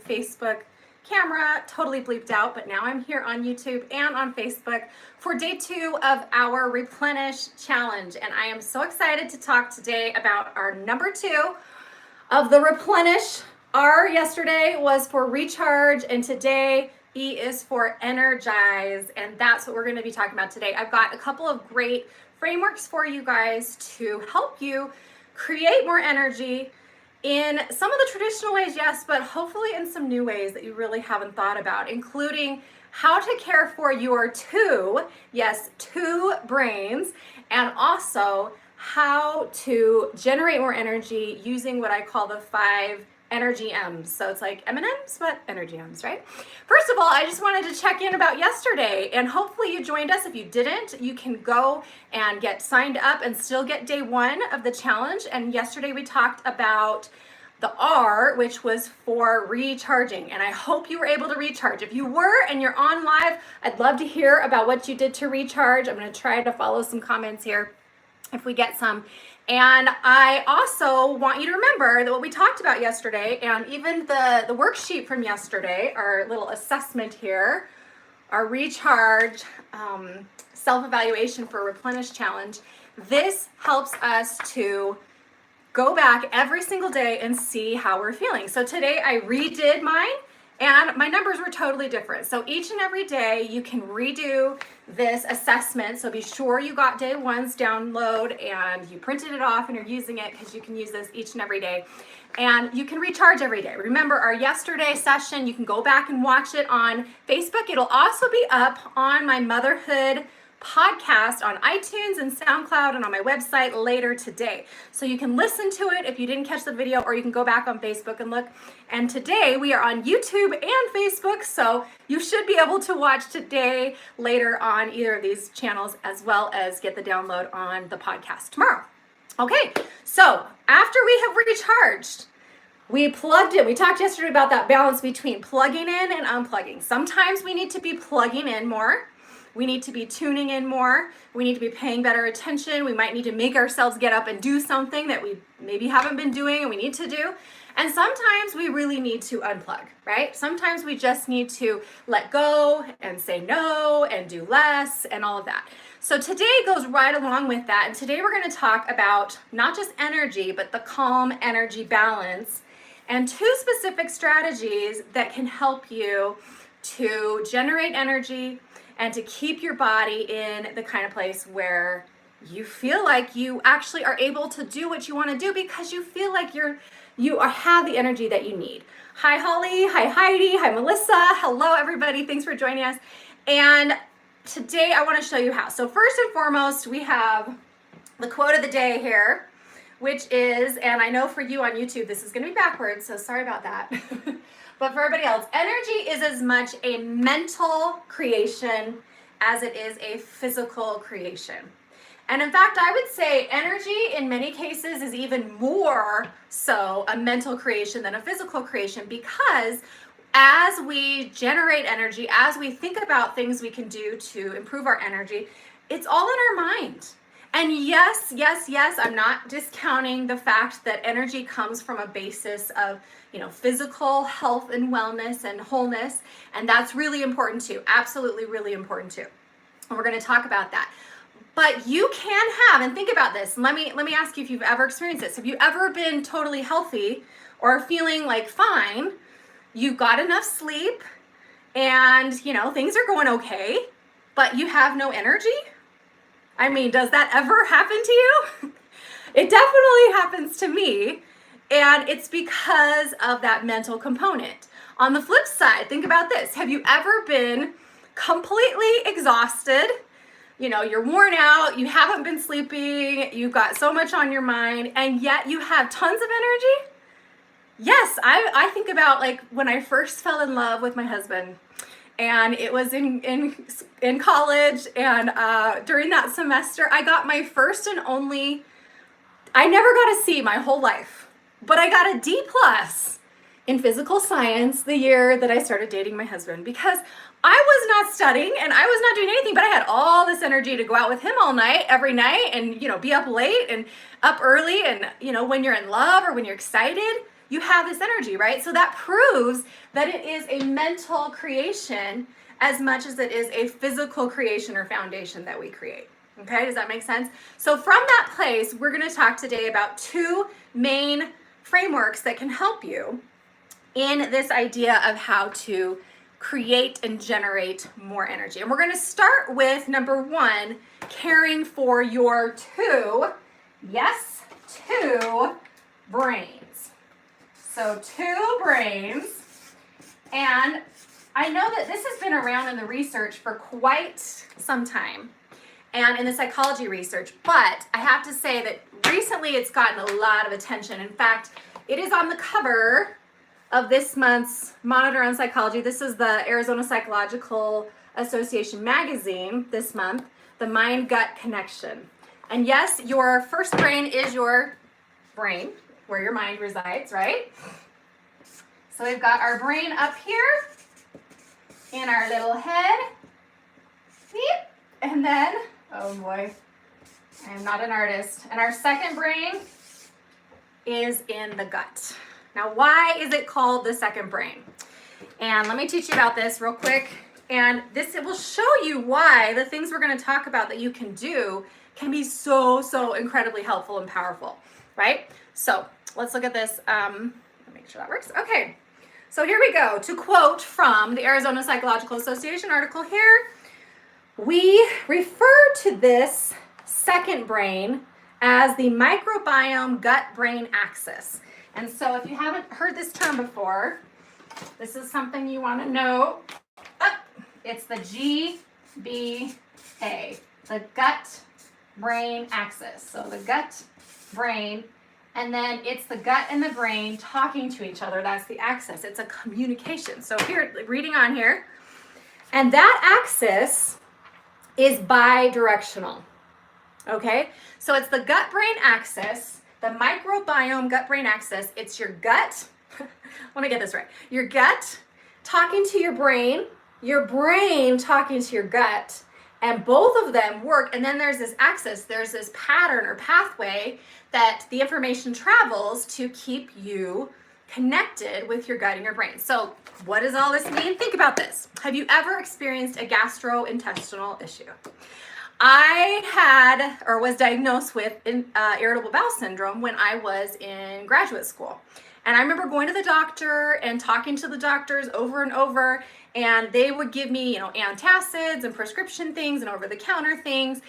Facebook camera totally bleeped out, but now I'm here on YouTube and on Facebook for day 2 of our Replenish challenge. And I am so excited to talk today about our number 2 of the Replenish. R yesterday was for recharge, and today E is for energize. And that's what we're going to be talking about today. I've got a couple of great frameworks for you guys to help you create more energy in some of the traditional ways, yes, but hopefully in some new ways that you really haven't thought about, including how to care for your 2 brains, and also how to generate more energy using what I call the 5 energy M's. So it's like M&M's, but energy M's, right? First of all, I just wanted to check in about yesterday, and hopefully you joined us. If you didn't, you can go and get signed up and still get day 1 of the challenge. And yesterday we talked about the R, which was for recharging, and I hope you were able to recharge. If you were and you're on live, I'd love to hear about what you did to recharge. I'm going to try to follow some comments here if we get some. And I also want you to remember that what we talked about yesterday, and even the worksheet from yesterday, our little assessment here, our recharge self-evaluation for Replenish challenge, this helps us to go back every single day and see how we're feeling. So today I redid mine, and my numbers were totally different. So each and every day you can redo this assessment. So be sure you got day 1's download and you printed it off and you're using it, because you can use this each and every day. And you can recharge every day. Remember our yesterday session, you can go back and watch it on Facebook. It'll also be up on my motherhood podcast on iTunes and SoundCloud and on my website later today. So you can listen to it if you didn't catch the video, or you can go back on Facebook and look. And today we are on YouTube and Facebook, so you should be able to watch today later on either of these channels, as well as get the download on the podcast tomorrow. Okay, so after we have recharged, we plugged in. We talked yesterday about that balance between plugging in and unplugging. Sometimes we need to be plugging in more. We need to be tuning in more. We need to be paying better attention. We might need to make ourselves get up and do something that we maybe haven't been doing and we need to do. And sometimes we really need to unplug, right? Sometimes we just need to let go and say no and do less and all of that. So today goes right along with that. And today we're going to talk about not just energy, but the calm energy balance, and 2 specific strategies that can help you to generate energy and to keep your body in the kind of place where you feel like you actually are able to do what you want to do, because you feel like you have the energy that you need. Hi Holly, hi Heidi, hi Melissa, hello everybody, thanks for joining us. And today I want to show you how. So first and foremost, we have the quote of the day here, which is, and I know for you on YouTube this is going to be backwards, so sorry about that. But for everybody else, energy is as much a mental creation as it is a physical creation. And in fact, I would say energy in many cases is even more so a mental creation than a physical creation, because as we generate energy, as we think about things we can do to improve our energy, it's all in our mind. And yes, I'm not discounting the fact that energy comes from a basis of, physical health and wellness and wholeness. And that's really important too. Absolutely really important too. And we're going to talk about that. But you can have, and think about this. Let me ask you if you've ever experienced this. Have you ever been totally healthy or feeling like fine? You got enough sleep and, things are going okay, but you have no energy? I mean, does that ever happen to you? It definitely happens to me, and it's because of that mental component. On the flip side, think about this. Have you ever been completely exhausted? You're worn out, you haven't been sleeping, you've got so much on your mind, and yet you have tons of energy? Yes, I think about like when I first fell in love with my husband. And it was in college, and during that semester, I got my first and only, I never got a C my whole life, but I got a D+ in physical science the year that I started dating my husband, because I was not studying and I was not doing anything, but I had all this energy to go out with him all night, every night, and, be up late and up early. And, when you're in love or when you're excited, you have this energy, right? So that proves that it is a mental creation as much as it is a physical creation or foundation that we create. Okay, does that make sense? So from that place, we're going to talk today about two main frameworks that can help you in this idea of how to create and generate more energy. And we're going to start with number one, caring for your two brains. So two brains. And I know that this has been around in the research for quite some time and in the psychology research, but I have to say that recently it's gotten a lot of attention. In fact, it is on the cover of this month's Monitor on Psychology. This is the Arizona Psychological Association magazine this month, the Mind-Gut Connection. And yes, your first brain is your brain, where your mind resides, right? So we've got our brain up here in our little head. And then, oh boy, I am not an artist. And our second brain is in the gut. Now, why is it called the second brain? And let me teach you about this real quick. And it will show you why the things we're going to talk about that you can do can be so incredibly helpful and powerful, right? So let's look at this. Make sure that works. Okay. So here we go. To quote from the Arizona Psychological Association article here, we refer to this second brain as the microbiome gut-brain axis. And so if you haven't heard this term before, this is something you want to know. It's the GBA, the gut-brain axis. So the gut-brain, and then it's the gut and the brain talking to each other. That's the axis. It's a communication. So here, reading on here, and that axis is bidirectional. Okay? So it's the gut-brain axis, the microbiome gut-brain axis. It's your gut. I want to get this right. Your gut talking to your brain talking to your gut, and both of them work. And then there's this axis, there's this pattern or pathway that the information travels to keep you connected with your gut and your brain. So what does all this mean? Think about this. Have you ever experienced a gastrointestinal issue? I had or was diagnosed with irritable bowel syndrome when I was in graduate school. And I remember going to the doctor and talking to the doctors over and over, and they would give me, antacids and prescription things and over-the-counter things.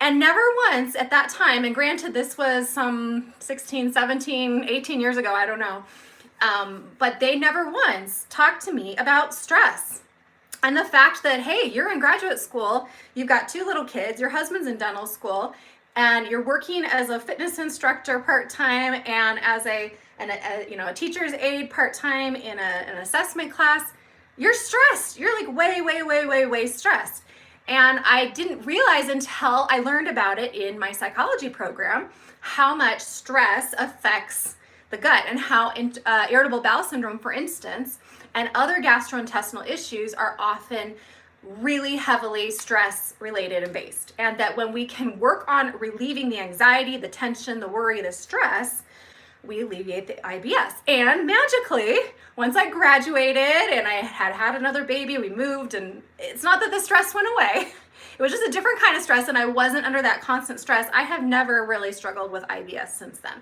And never once at that time, and granted this was some 16, 17, 18 years ago, I don't know, but they never once talked to me about stress. And the fact that, hey, you're in graduate school, you've got two little kids, your husband's in dental school, and you're working as a fitness instructor part-time and as a teacher's aide part-time in an assessment class, you're stressed. You're like way stressed. And I didn't realize until I learned about it in my psychology program how much stress affects the gut and how irritable bowel syndrome, for instance, and other gastrointestinal issues are often really heavily stress related and based. And that when we can work on relieving the anxiety, the tension, the worry, the stress, we alleviate the IBS. And magically, once I graduated and I had another baby, we moved, and it's not that the stress went away. It was just a different kind of stress, and I wasn't under that constant stress. I have never really struggled with IBS since then.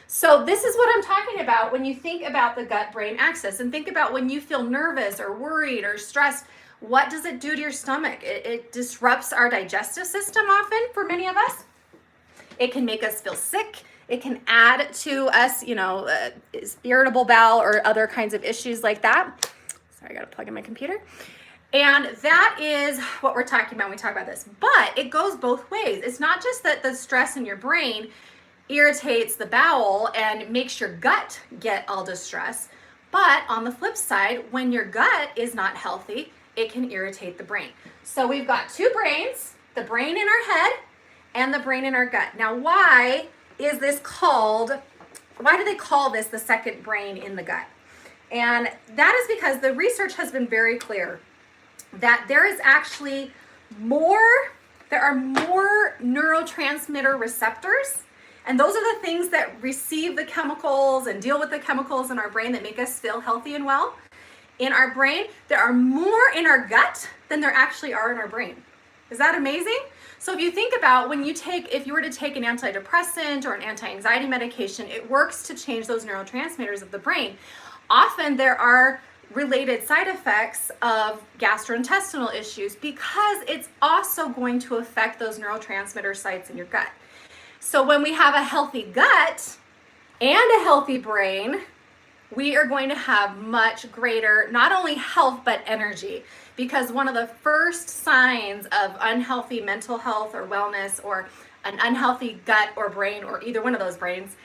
So this is what I'm talking about when you think about the gut-brain axis, and think about when you feel nervous or worried or stressed, what does it do to your stomach? It disrupts our digestive system often for many of us. It can make us feel sick. It can add to us, irritable bowel or other kinds of issues like that. Sorry, I got to plug in my computer. And that is what we're talking about when we talk about this. But it goes both ways. It's not just that the stress in your brain irritates the bowel and makes your gut get all distressed. But on the flip side, when your gut is not healthy, it can irritate the brain. So we've got two brains, the brain in our head and the brain in our gut. Now, why do they call this the second brain in the gut? And that is because the research has been very clear that there are more neurotransmitter receptors And those are the things that receive the chemicals and deal with the chemicals in our brain that make us feel healthy and well. In our brain, there are more in our gut than there actually are in our brain. Is that amazing? So if you think about if you were to take an antidepressant or an anti-anxiety medication, it works to change those neurotransmitters of the brain. Often there are related side effects of gastrointestinal issues because it's also going to affect those neurotransmitter sites in your gut. So when we have a healthy gut and a healthy brain, we are going to have much greater, not only health, but energy. Because one of the first signs of unhealthy mental health or wellness, or an unhealthy gut or brain, or either one of those brains,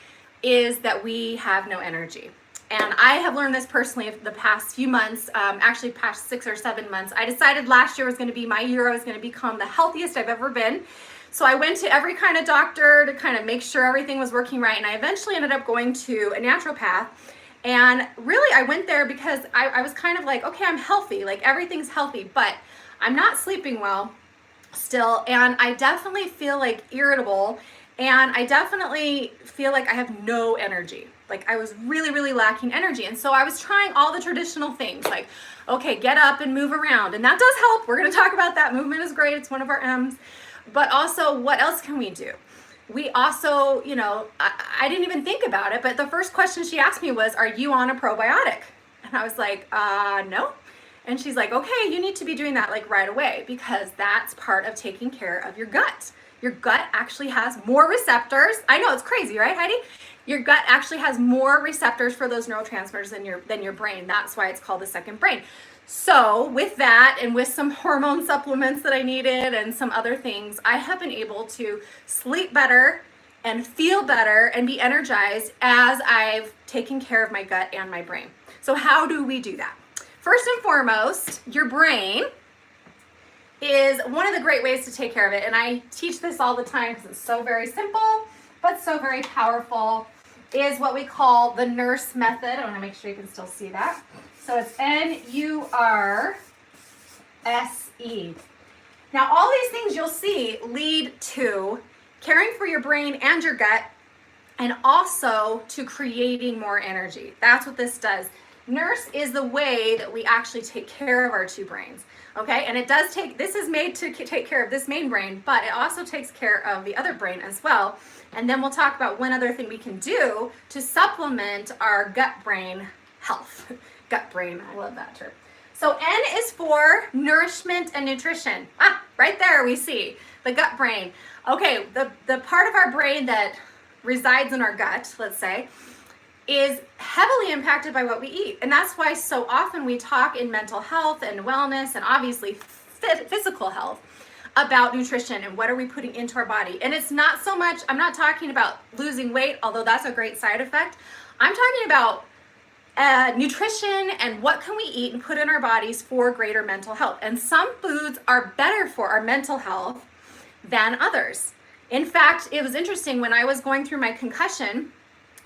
is that we have no energy. And I have learned this personally the past few months, actually past 6 or 7 months. I decided last year was going to be my year. I was going to become the healthiest I've ever been. So I went to every kind of doctor to kind of make sure everything was working right. And I eventually ended up going to a naturopath. And really, I went there because I was kind of like, okay, I'm healthy, like everything's healthy, but I'm not sleeping well still. And I definitely feel like irritable. And I definitely feel like I have no energy. Like I was really, really lacking energy. And so I was trying all the traditional things like, okay, get up and move around. And that does help. We're going to talk about that. Movement is great. It's one of our M's. But also, what else can we do? We also, I didn't even think about it, but the first question she asked me was, are you on a probiotic? And I was like, no. And she's like, okay, you need to be doing that like right away because that's part of taking care of your gut. Your gut actually has more receptors. I know, it's crazy, right, Heidi? Your gut actually has more receptors for those neurotransmitters than your brain. That's why it's called the second brain. So with that and with some hormone supplements that I needed and some other things, I have been able to sleep better and feel better and be energized as I've taken care of my gut and my brain. So how do we do that? First and foremost, your brain is one of the great ways to take care of it. And I teach this all the time because it's so very simple, but so very powerful, is what we call the nurse method. I want to make sure you can still see that. So it's NURSE. Now, all these things you'll see lead to caring for your brain and your gut, and also to creating more energy. That's what this does. Nurse is the way that we actually take care of our two brains. Okay, and this is made to take care of this main brain, but it also takes care of the other brain as well. And then we'll talk about one other thing we can do to supplement our gut-brain health. Gut-brain, I love that term. So N is for nourishment and nutrition. Right there we see the gut-brain. Okay, the part of our brain that resides in our gut, let's say, is heavily impacted by what we eat. And that's why so often we talk in mental health and wellness and obviously physical health about nutrition and what are we putting into our body. And it's not so much, I'm not talking about losing weight, although that's a great side effect. I'm talking about nutrition and what can we eat and put in our bodies for greater mental health. And some foods are better for our mental health than others. In fact, it was interesting when I was going through my concussion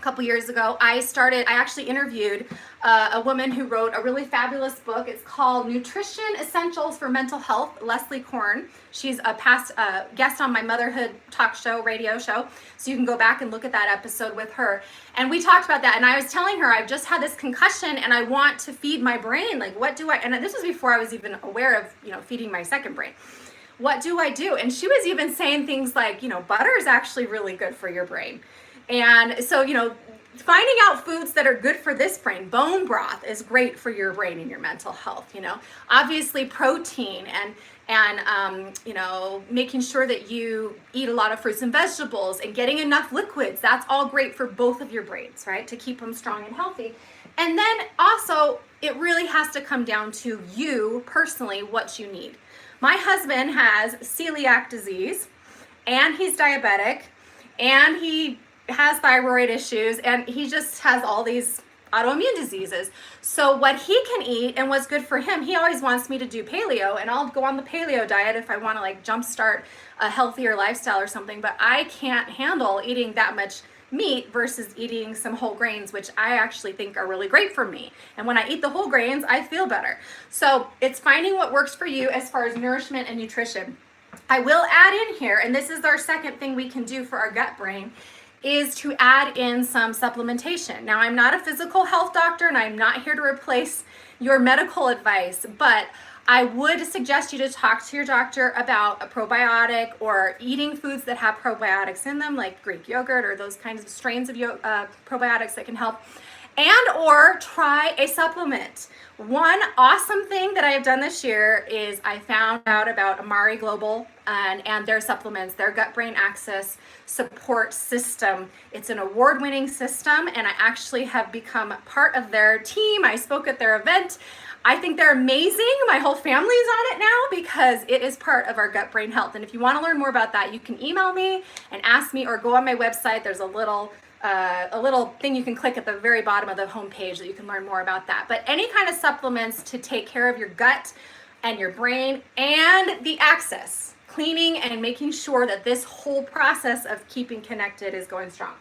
couple years ago, I actually interviewed a woman who wrote a really fabulous book. It's called Nutrition Essentials for Mental Health, Leslie Korn. She's a past guest on my motherhood talk show, radio show. So you can go back and look at that episode with her. And we talked about that. And I was telling her, I've just had this concussion and I want to feed my brain. Like, what do I, and this was before I was even aware of, feeding my second brain. What do I do? And she was even saying things like, butter is actually really good for your brain. And so, finding out foods that are good for this brain, bone broth is great for your brain and your mental health, obviously protein and making sure that you eat a lot of fruits and vegetables and getting enough liquids. That's all great for both of your brains, right? To keep them strong and healthy. And then also, it really has to come down to you personally, what you need. My husband has celiac disease and he's diabetic and he has thyroid issues and he just has all these autoimmune diseases. So what he can eat and what's good for him, he always wants me to do paleo, and I'll go on the paleo diet if I want to jumpstart a healthier lifestyle or something, but I can't handle eating that much meat versus eating some whole grains, which I actually think are really great for me. And when I eat the whole grains, I feel better. So it's finding what works for you as far as nourishment and nutrition. I will add in here, and this is our second thing we can do for our gut brain, is to add in some supplementation. Now, I'm not a physical health doctor and I'm not here to replace your medical advice, but I would suggest you to talk to your doctor about a probiotic or eating foods that have probiotics in them, like Greek yogurt or those kinds of strains of probiotics that can help, and or try a supplement. One awesome thing that I have done this year is I found out about Amari Global and their supplements, their gut-brain axis support system. It's an award-winning system, and I actually have become part of their team. I spoke at their event. I think they're amazing. My whole family's on it now because it is part of our gut-brain health. And if you want to learn more about that, you can email me and ask me, or go on my website. There's a little thing you can click at the very bottom of the homepage that you can learn more about that. But any kind of supplements to take care of your gut and your brain and the axis, cleaning and making sure that this whole process of keeping connected is going strong.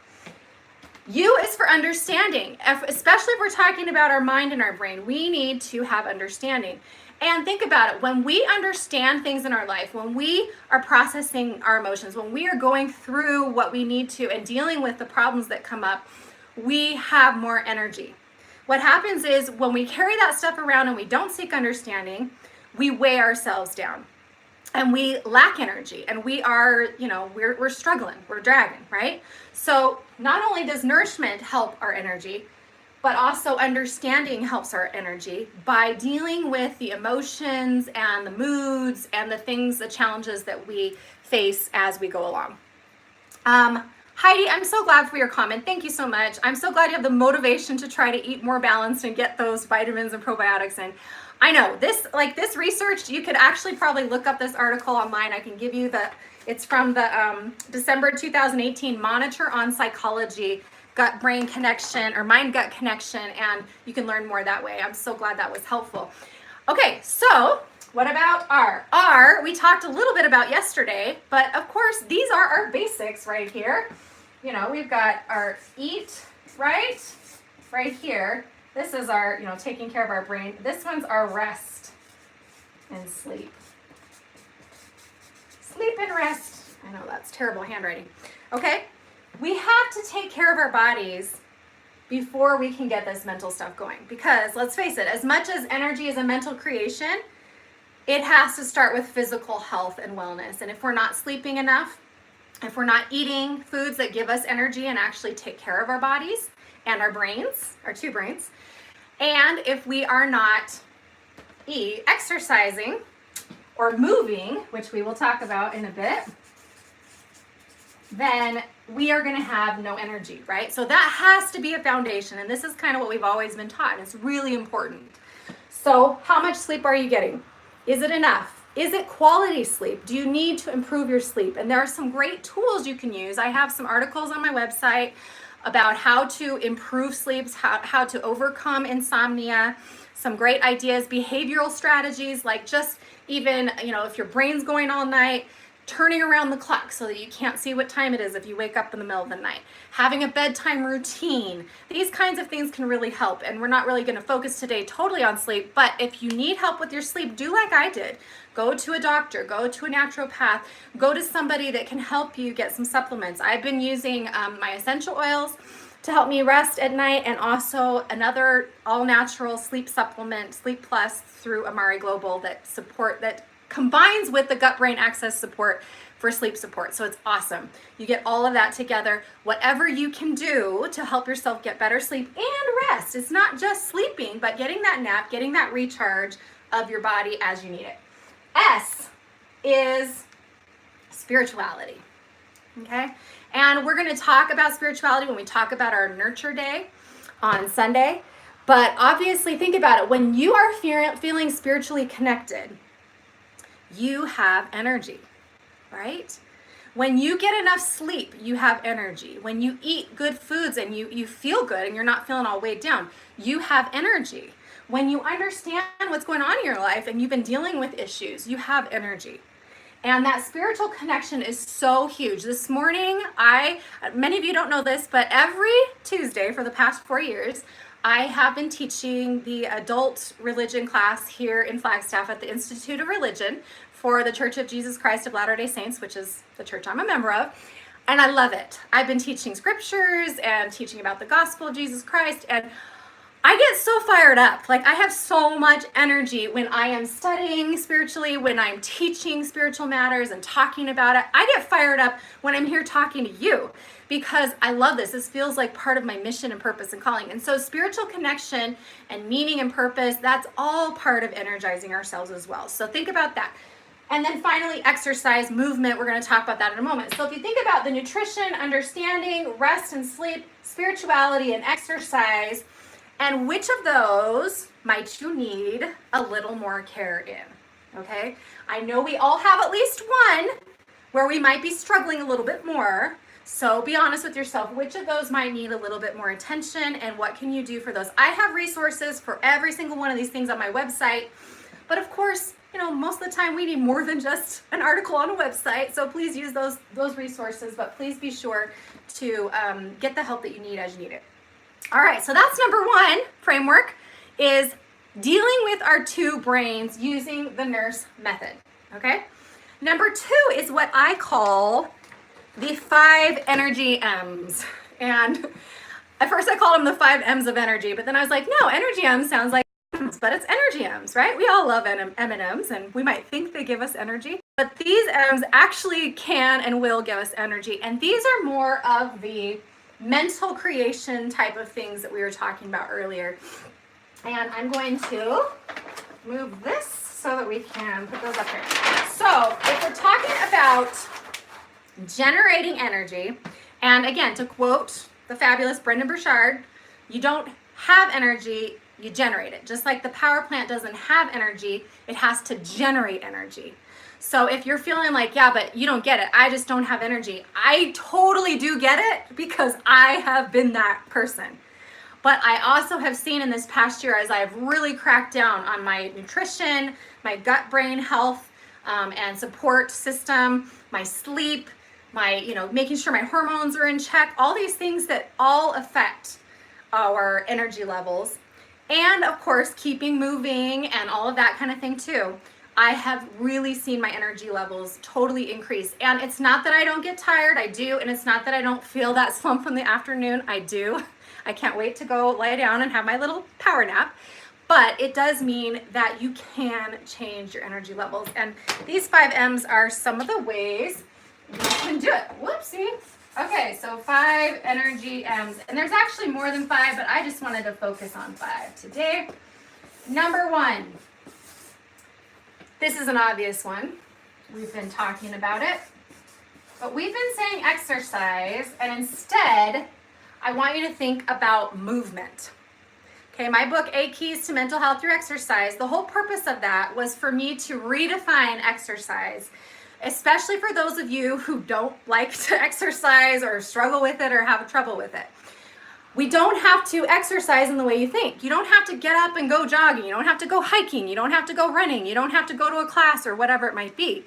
U is for understanding, especially if we're talking about our mind and our brain. We need to have understanding. And think about it, when we understand things in our life, when we are processing our emotions, when we are going through what we need to and dealing with the problems that come up, we have more energy. What happens is when we carry that stuff around and we don't seek understanding, we weigh ourselves down. And we lack energy, and we are, we're struggling, we're dragging, right? So not only does nourishment help our energy, but also understanding helps our energy by dealing with the emotions and the moods and the things, the challenges that we face as we go along. Heidi, I'm so glad for your comment. Thank you so much. I'm so glad you have the motivation to try to eat more balanced and get those vitamins and probiotics in. I know this research, you could actually probably look up this article online. I can give you it's from the December 2018 Monitor on Psychology, Gut-Brain Connection or Mind-Gut Connection, and you can learn more that way. I'm so glad that was helpful. Okay, so what about R? R, we talked a little bit about yesterday, but of course, these are our basics right here. We've got our eat, right here. This is our, taking care of our brain. This one's our rest and sleep. Sleep and rest. I know that's terrible handwriting. Okay, we have to take care of our bodies before we can get this mental stuff going. Because let's face it, as much as energy is a mental creation, it has to start with physical health and wellness. And if we're not sleeping enough, if we're not eating foods that give us energy and actually take care of our bodies and our brains, our two brains, and if we are not exercising or moving, which we will talk about in a bit, then we are going to have no energy, right? So that has to be a foundation, and this is kind of what we've always been taught, and it's really important. So how much sleep are you getting? Is it enough? Is it quality sleep? Do you need to improve your sleep? And there are some great tools you can use. I have some articles on my website about how to improve sleeps, how to overcome insomnia, some great ideas, behavioral strategies, like just even, if your brain's going all night, turning around the clock so that you can't see what time it is if you wake up in the middle of the night, having a bedtime routine. These kinds of things can really help. And we're not really going to focus today totally on sleep, but if you need help with your sleep, do like I did. Go to a doctor, go to a naturopath, go to somebody that can help you get some supplements. I've been using my essential oils to help me rest at night, and also another all-natural sleep supplement, Sleep Plus, through Amari Global that combines with the gut-brain axis support for sleep support. So it's awesome. You get all of that together. Whatever you can do to help yourself get better sleep and rest. It's not just sleeping, but getting that nap, getting that recharge of your body as you need it. S is spirituality. Okay? And we're going to talk about spirituality when we talk about our Nurture Day on Sunday. But obviously, think about it. When you are feeling spiritually connected, you have energy, right? When you get enough sleep, you have energy. When you eat good foods and you feel good and you're not feeling all weighed down, you have energy. When you understand what's going on in your life and you've been dealing with issues, you have energy. And that spiritual connection is so huge. This morning, many of you don't know this, but every Tuesday for the past 4 years, I have been teaching the adult religion class here in Flagstaff at the Institute of Religion for the Church of Jesus Christ of Latter-day Saints, which is the church I'm a member of. And I love it. I've been teaching scriptures and teaching about the gospel of Jesus Christ, and I get so fired up. Like, I have so much energy when I am studying spiritually, when I'm teaching spiritual matters and talking about it. I get fired up when I'm here talking to you because I love this. This feels like part of my mission and purpose and calling. And so spiritual connection and meaning and purpose, that's all part of energizing ourselves as well. So think about that. And then finally, exercise, movement. We're going to talk about that in a moment. So if you think about the nutrition, understanding, rest and sleep, spirituality, and exercise, and which of those might you need a little more care in, okay? I know we all have at least one where we might be struggling a little bit more. So be honest with yourself. Which of those might need a little bit more attention, and what can you do for those? I have resources for every single one of these things on my website. But of course, most of the time we need more than just an article on a website. So please use those resources, but please be sure to get the help that you need as you need it. All right, so that's number one framework, is dealing with our two brains using the nurse method, okay? Number two is what I call the 5 energy M's. And at first I called them the 5 M's of energy, but then I was like, no, energy M's sounds like M's, but it's energy M's, right? We all love M&Ms, and we might think they give us energy, but these M's actually can and will give us energy. And these are more of the mental creation type of things that we were talking about earlier. And I'm going to move this so that we can put those up here. So if we're talking about generating energy, and again, to quote the fabulous Brendan Burchard, you don't have energy, you generate it. Just like the power plant doesn't have energy, it has to generate energy. So if you're feeling like, yeah, but you don't get it, I just don't have energy, I totally do get it, because I have been that person. But I also have seen in this past year, as I've really cracked down on my nutrition, my gut-brain health and support system, my sleep, my, making sure my hormones are in check, all these things that all affect our energy levels. And of course, keeping moving and all of that kind of thing too. I have really seen my energy levels totally increase. And it's not that I don't get tired, I do. And it's not that I don't feel that slump in the afternoon, I do. I can't wait to go lie down and have my little power nap. But it does mean that you can change your energy levels. And these 5 M's are some of the ways you can do it. Whoopsie. Okay, so 5 energy M's. And there's actually more than 5, but I just wanted to focus on 5 today. Number 1. This is an obvious one. We've been talking about it. But we've been saying exercise, and instead, I want you to think about movement. Okay, my book, 8 Keys to Mental Health Through Exercise, the whole purpose of that was for me to redefine exercise, especially for those of you who don't like to exercise or struggle with it or have trouble with it. We don't have to exercise in the way you think. You don't have to get up and go jogging. You don't have to go hiking. You don't have to go running. You don't have to go to a class or whatever it might be.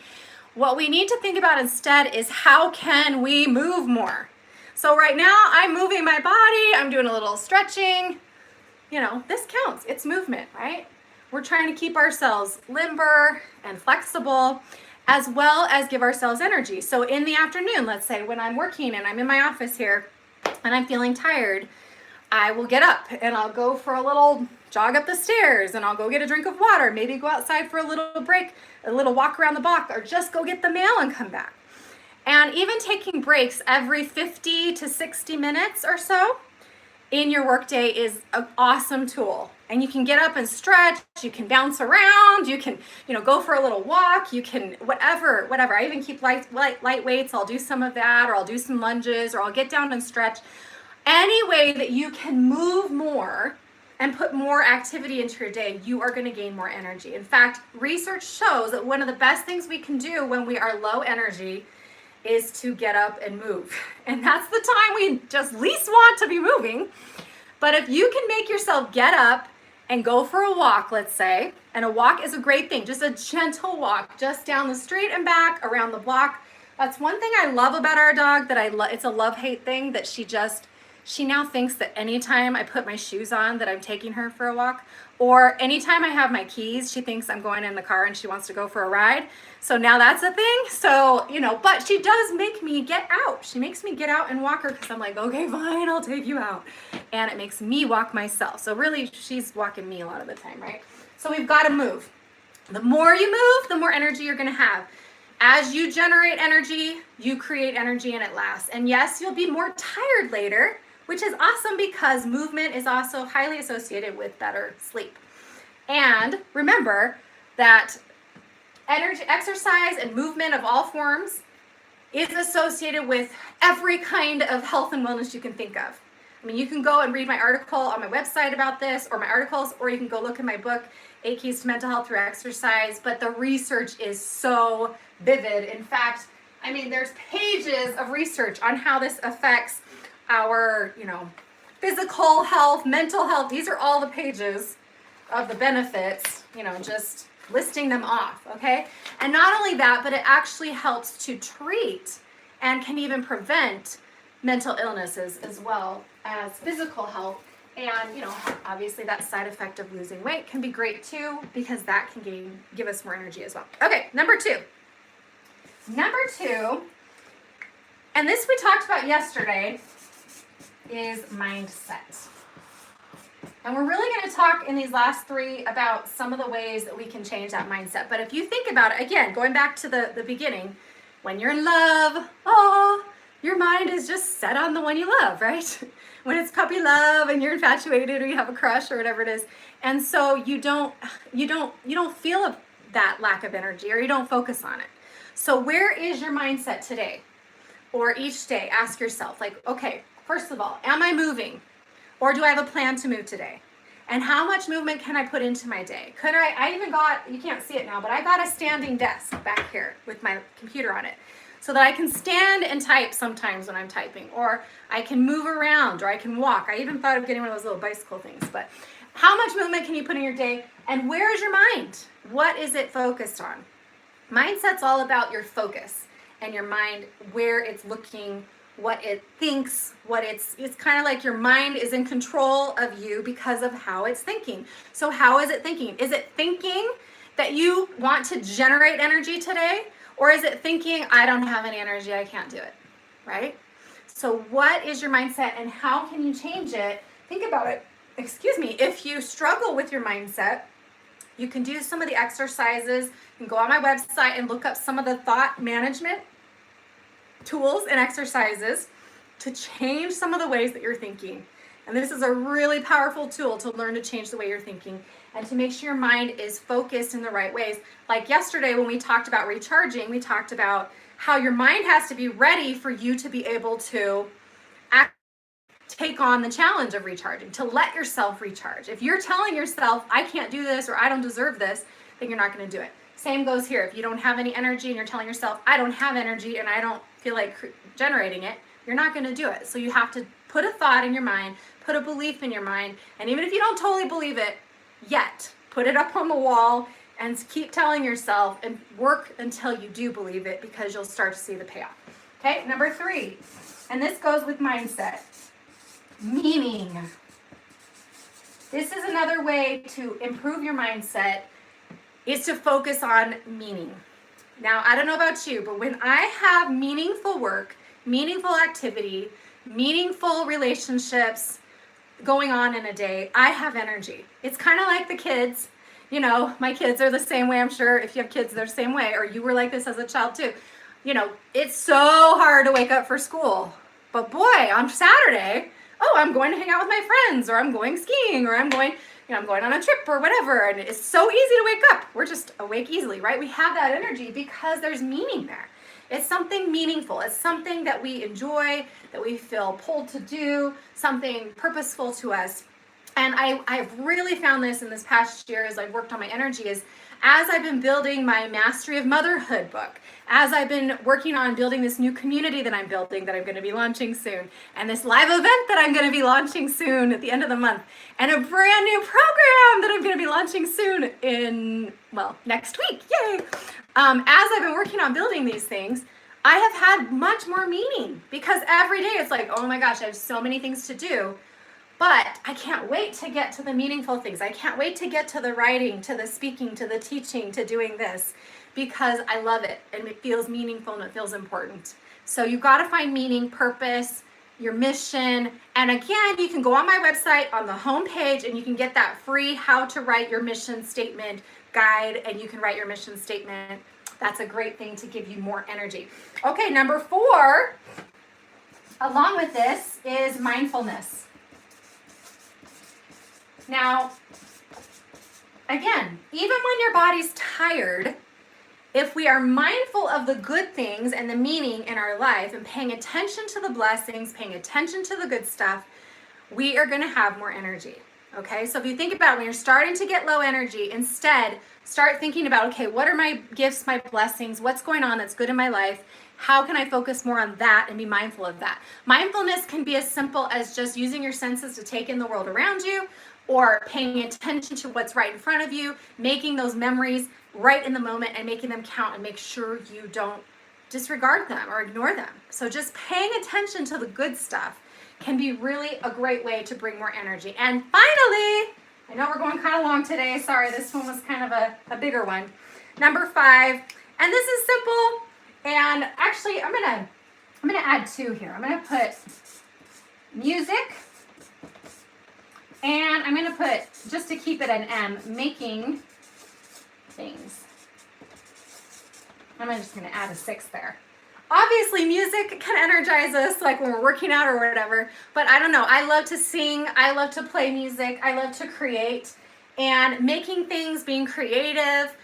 What we need to think about instead is, how can we move more? So right now I'm moving my body. I'm doing a little stretching. This counts. It's movement, right? We're trying to keep ourselves limber and flexible, as well as give ourselves energy. So in the afternoon, let's say when I'm working and I'm in my office here and I'm feeling tired, I will get up and I'll go for a little jog up the stairs, and I'll go get a drink of water, maybe go outside for a little break, a little walk around the block, or just go get the mail and come back. And even taking breaks every 50 to 60 minutes or so in your workday is an awesome tool. And you can get up and stretch, you can bounce around, you can, go for a little walk, you can, whatever. I even keep light weights. I'll do some of that, or I'll do some lunges, or I'll get down and stretch. Any way that you can move more and put more activity into your day, you are going to gain more energy. In fact, research shows that one of the best things we can do when we are low energy is to get up and move. And that's the time we just least want to be moving. But if you can make yourself get up and go for a walk, let's say, and a walk is a great thing, just a gentle walk, just down the street and back, around the block. That's one thing I love about our dog, that it's a love-hate thing, that she just she now thinks that anytime I put my shoes on that I'm taking her for a walk, or anytime I have my keys, she thinks I'm going in the car and she wants to go for a ride. So now that's a thing. So, but she does make me get out. She makes me get out and walk her because I'm like, okay, fine, I'll take you out. And it makes me walk myself. So really, she's walking me a lot of the time, right? So we've got to move. The more you move, the more energy you're going to have. As you generate energy, you create energy and it lasts. And yes, you'll be more tired later, which is awesome because movement is also highly associated with better sleep. And remember that energy, exercise and movement of all forms is associated with every kind of health and wellness you can think of. I mean, you can go and read my article on my website about this, or my articles, or you can go look at my book, 8 Keys to Mental Health Through Exercise, but the research is so vivid. In fact, I mean, there's pages of research on how this affects our, physical health, mental health. These are all the pages of the benefits, just listing them off, okay? And not only that, but it actually helps to treat and can even prevent mental illnesses as well as physical health. And, obviously that side effect of losing weight can be great too, because that can give us more energy as well. Okay, number two, and this we talked about yesterday, is mindset. And we're really going to talk in these last three about some of the ways that we can change that mindset. But if you think about it, again, going back to the beginning, when you're in love, your mind is just set on the one you love, right? When it's puppy love and you're infatuated or you have a crush or whatever it is. And so you don't feel that lack of energy, or you don't focus on it. So where is your mindset today? Or each day, ask yourself, like, okay, first of all, am I moving? Or do I have a plan to move today? And how much movement can I put into my day? I even got, you can't see it now, but I got a standing desk back here with my computer on it, so that I can stand and type sometimes when I'm typing, or I can move around, or I can walk. I even thought of getting one of those little bicycle things. But how much movement can you put in your day? And where is your mind? What is it focused on? Mindset's all about your focus and your mind, where it's looking, what it thinks, it's kind of like your mind is in control of you because of how it's thinking. So how is it thinking? Is it thinking that you want to generate energy today? Or is it thinking, I don't have any energy, I can't do it, right? So what is your mindset and how can you change it? Think about it. If you struggle with your mindset, you can do some of the exercises. You can go on my website and look up some of the thought management tools and exercises to change some of the ways that you're thinking. And this is a really powerful tool to learn to change the way you're thinking and to make sure your mind is focused in the right ways. Like yesterday when we talked about recharging, we talked about how your mind has to be ready for you to be able to take on the challenge of recharging, to let yourself recharge. If you're telling yourself, I can't do this or I don't deserve this, then you're not going to do it. Same goes here. If you don't have any energy and you're telling yourself, I don't have energy and I don't feel like generating it, you're not going to do it. So you have to put a thought in your mind, put a belief in your mind, and even if you don't totally believe it yet, put it up on the wall and keep telling yourself and work until you do believe it, because you'll start to see the payoff. Okay, number 3, and this goes with mindset, meaning. This is another way to improve your mindset, is to focus on meaning. Now, I don't know about you, but when I have meaningful work, meaningful activity, meaningful relationships going on in a day, I have energy. It's kind of like the kids. My kids are the same way. I'm sure if you have kids, they're the same way, or you were like this as a child too. It's so hard to wake up for school. But boy, on Saturday, I'm going to hang out with my friends, or I'm going skiing, or I'm going on a trip or whatever. And it's so easy to wake up. We're just awake easily, right? We have that energy because there's meaning there. It's something meaningful. It's something that we enjoy, that we feel pulled to do, something purposeful to us. And I've really found this in this past year as I've worked on my energy, is as I've been building my Mastery of Motherhood book, as I've been working on building this new community that I'm building that I'm going to be launching soon, and this live event that I'm going to be launching soon at the end of the month, and a brand new program that I'm going to be launching soon next week. Yay! As I've been working on building these things, I have had much more meaning because every day it's like, oh my gosh, I have so many things to do, but I can't wait to get to the meaningful things. I can't wait to get to the writing, to the speaking, to the teaching, to doing this, because I love it and it feels meaningful and it feels important. So you got to find meaning, purpose, your mission. And again, you can go on my website on the home page and you can get that free how to write your mission statement guide, and you can write your mission statement. That's a great thing to give you more energy. Okay, number 4, along with this, is mindfulness. Now, again, even when your body's tired, if we are mindful of the good things and the meaning in our life and paying attention to the blessings, paying attention to the good stuff, we are going to have more energy. Okay, so if you think about when you're starting to get low energy, instead start thinking about, okay, what are my gifts, my blessings, what's going on that's good in my life? How can I focus more on that and be mindful of that? Mindfulness can be as simple as just using your senses to take in the world around you, or paying attention to what's right in front of you, making those memories right in the moment and making them count, and make sure you don't disregard them or ignore them. So just paying attention to the good stuff can be really a great way to bring more energy. And finally, I know we're going kind of long today. Sorry, this one was kind of a bigger one. Number 5, and this is simple. And actually, I'm gonna add 2 here. I'm gonna put music, and I'm gonna put, just to keep it an M, making things. I'm just gonna add a 6 there. Obviously, music can energize us, like when we're working out or whatever, but I don't know. I love to sing. I love to play music. I love to create. And making things, being creative,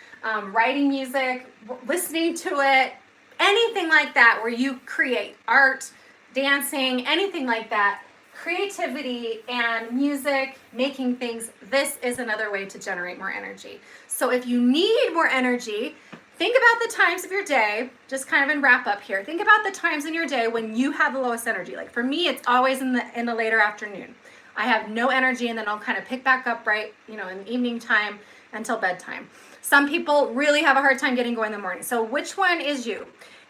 writing music, listening to it, anything like that where you create art, dancing, anything like that, creativity and music, making things, this is another way to generate more energy. So if you need more energy, think about the times of your day, just kind of in wrap up here. Think about the times in your day when you have the lowest energy. Like for me, it's always in the later afternoon. I have no energy, and then I'll kind of pick back up right, in the evening time until bedtime. Some people really have a hard time getting going in the morning. So which one is you?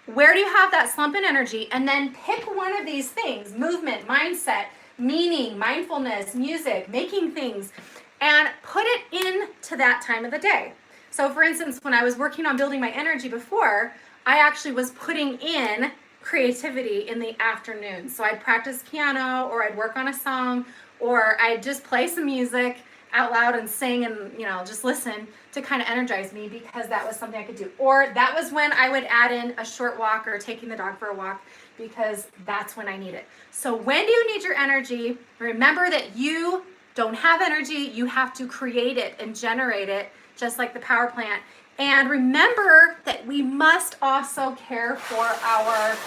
Where do you have that slump in energy? And then pick one of these things: movement, mindset, meaning, mindfulness, music, making things, and put it into that time of the day. So for instance, when I was working on building my energy before, I actually was putting in creativity in the afternoon. So I'd practice piano, or I'd work on a song, or I'd just play some music out loud and sing and, just listen to kind of energize me, because that was something I could do. Or that was when I would add in a short walk or taking the dog for a walk, because that's when I need it. So when do you need your energy? Remember that you don't have energy. You have to create it and generate it, just like the power plant. And remember that we must also care for our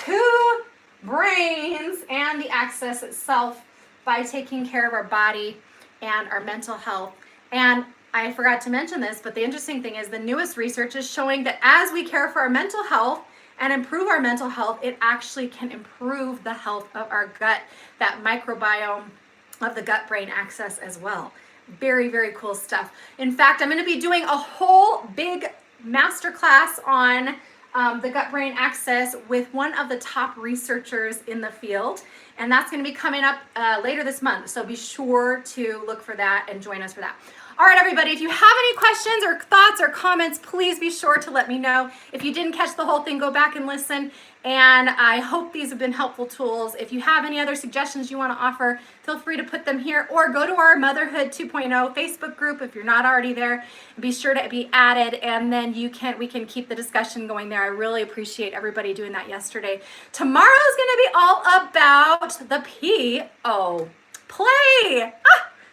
2 brains and the access itself by taking care of our body and our mental health. And I forgot to mention this, but the interesting thing is the newest research is showing that as we care for our mental health and improve our mental health, it actually can improve the health of our gut, that microbiome of the gut-brain axis as well. Very, very cool stuff. In fact, I'm going to be doing a whole big masterclass on the gut-brain axis with one of the top researchers in the field, and that's going to be coming up later this month. So be sure to look for that and join us for that. All right, everybody, if you have any questions or thoughts or comments, please be sure to let me know. If you didn't catch the whole thing, go back and listen. And I hope these have been helpful tools. If you have any other suggestions you want to offer, feel free to put them here, or go to our Motherhood 2.0 Facebook group if you're not already there. Be sure to be added, and then we can keep the discussion going there. I really appreciate everybody doing that yesterday. Tomorrow's going to be all about the P-O, play.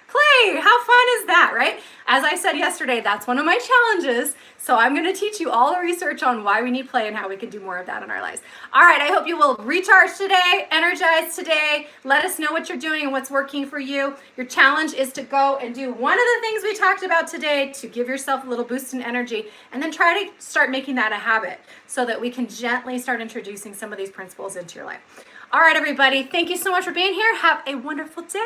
Play! How fun is that, right? As I said yesterday, that's one of my challenges. So I'm going to teach you all the research on why we need play and how we can do more of that in our lives. All right, I hope you will recharge today, energize today. Let us know what you're doing and what's working for you. Your challenge is to go and do one of the things we talked about today to give yourself a little boost in energy, and then try to start making that a habit so that we can gently start introducing some of these principles into your life. All right, everybody, thank you so much for being here. Have a wonderful day.